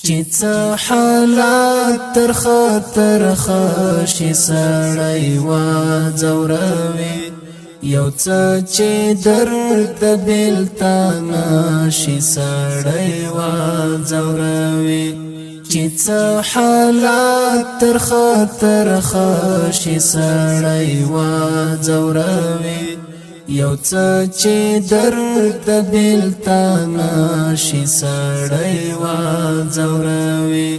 چې څه حالات تر خطر خشي سړی وځوروي یو څه چې درد بېلتانه شي سړی وځوروي چې څه حالات تر خطر خشي سړی وځوروي یو څه چې درد بېلتانه شي سړی وځوروي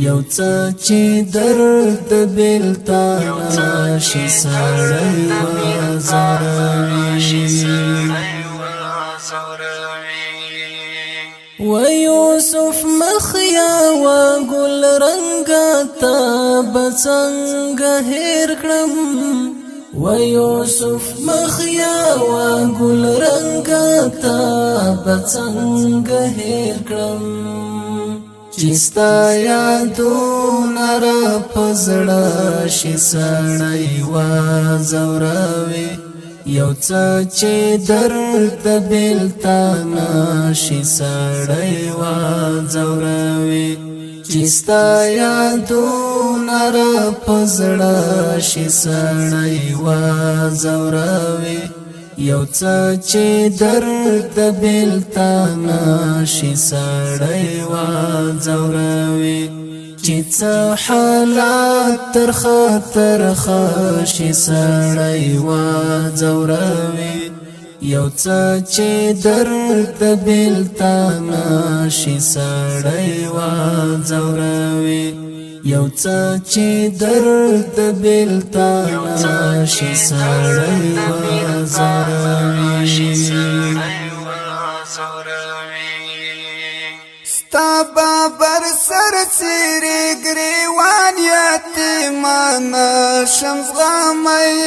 یو څه چې درد بېلتانه شي سړی وځوروي و یوسف مخیا و ګل رنګا تا بڅنګه هېر کړم و یوسف مخیا و ګل رنګا تا بڅنګه هېر کړم چې ستا یادونه را په زړه شي سړی وځوروي یو څه چې درد بېلتانه شي سړی وځوروي چې ستا یادونه را په زړه شي سړی وځوروي یو څه چې درد بېلتانه شي سړی وځوروي چې څه حالات تر خطر خشي سړی وځوروي یو څه چې درد بېلتانه شي سړی وځوروي یو څه چې درد بېلتانه شي سړی وځوروي ستا بابر سر څیرې ګریوان یتیمانه شم زغمی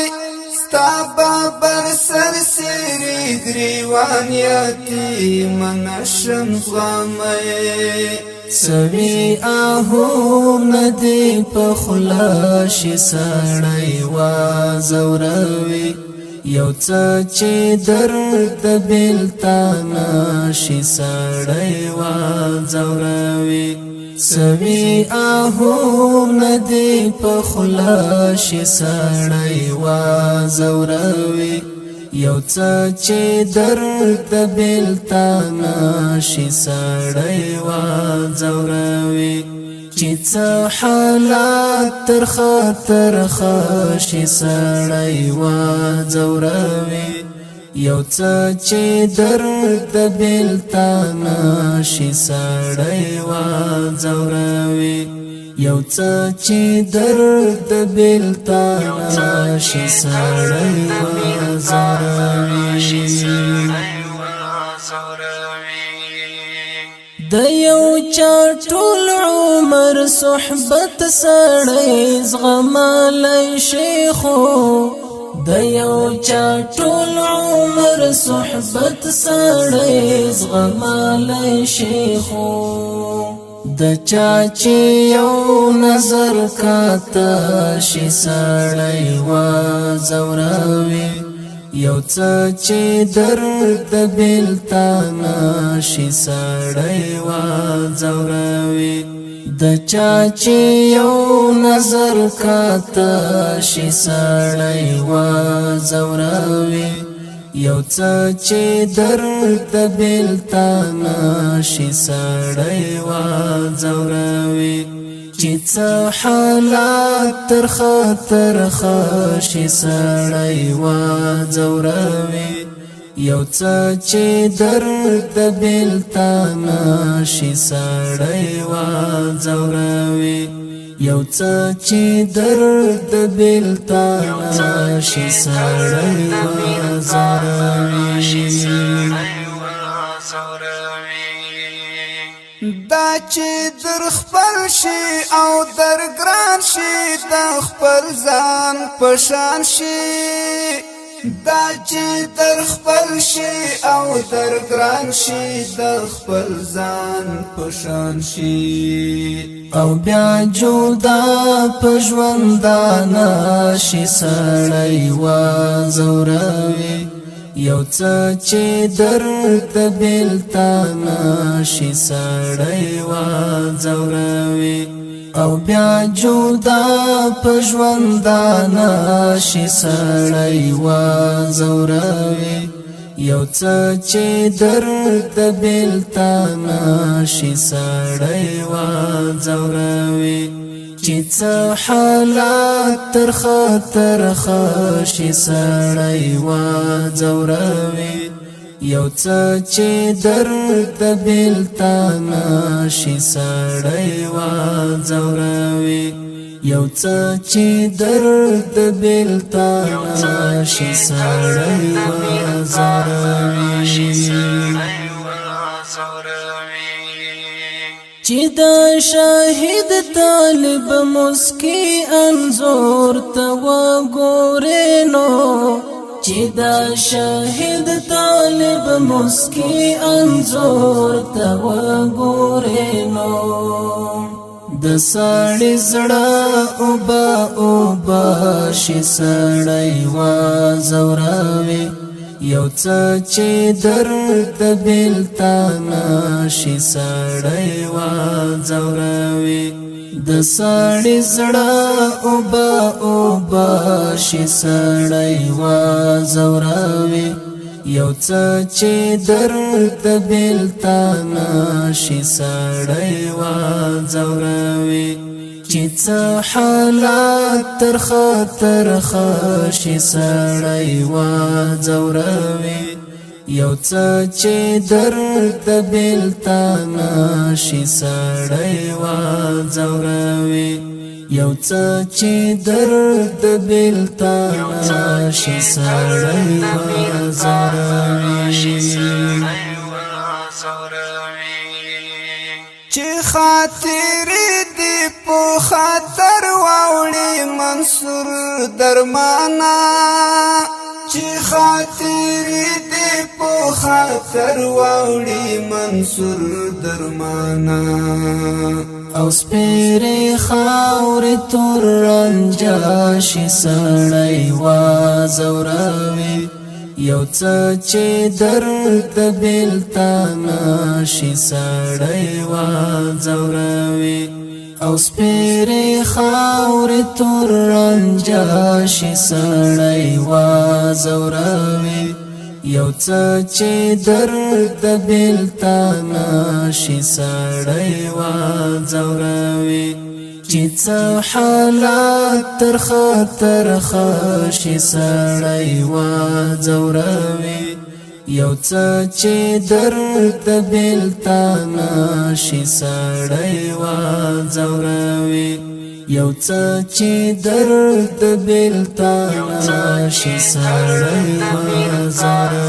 ستا بابر سر څیرې ګریوان یتیمانه شم زغمی سوي آهو ندی په خوله شي سړی وځوروي یو څه چې درد بېلتانه شي سړی وځوروي سوي آهو ندی په خوله شي سړی وځوروي یو څه چې درد بېلتانه شي سړی وځوروي چې څه حالات تر خطر خشي سړی وځوروي یو څه چې درد بېلتانه شي سړی وځوروي یو څه چې درد بېلتانه شي سړی وځوروي د یو چا ټول عمر صحبت سړی زغملی شي خو د یو چا ټول عمر صحبت سړی زغملی شي خو د چا چې یو نظر کاته شي سړی وځوروي یو څه چې درد بېلتانه شي سړی وځوروي د چا چې یو نظر کاته شي سړی وځوروي یو څه چې درد بېلتانه شي سړی وځوروي چې څه حالات تر خطر خشي سړی وځوروي یو څه چې درد بېلتانه شي سړی وځوروي یو څه چې درد بېلتانه شي سړی وځوروي دا چې در خپل شي او در ګران شي د خپل ځان پشان شي دا چې در خپل شي او در ګران شي د خپل ځان پشان شي او بیا جدا په ژوندانه شي سړی وځوروي یو څه چې درته بیلتانه شي سړی وځوروي او بیا جدا په ژوندانه شي سړی وځوروي یو څه چې درته بیلتانه شي سړی وځوروي چې څه حالات تر خطر شي سړی وځوروي یو څه چې درته بیلتانه شي سړی وځوروي یو څه چې درته بیلتانه شي سړی وځوروي چې د شاهد طالب مسکی انظور ته وګورې نو چې د شاهد طالب مسکی انظور ته وګورې نو د سړی زړه اوبه شي سړی وځوروي یو څه چې درته بیلتانه شي سړی وځوروي د سړی زړه اوبه شي سړی وځوروي یو څه چې درته بیلتانه شي سړی وځوروي چې څه حالات تر خطر شي سړی وځوروي یو څه چې درته بیلتانه شي سړی وځوروي یو څه چې درته بیلتانه شي سړی وځوروي چې خاطر دی په خاطر واوړي منصور درمانا چې خاطر دی په خاطر واوړي منصور درمانا او سپیرې خاورې تور رنجا شي سړی وځوروي یو څه چې درته بیلتانه شي سړی وځوروي او سپیرې خاورې تور رنجا شي سړی وځوروي یو څه چې درته بیلتانه شي سړی وځوروي چې څه حالات تر خطر شي سړی وځوروي یو څه چې درته بیلتانه شي سړی وځوروي یو څه چې درته بیلتانه شي سړی وځوروي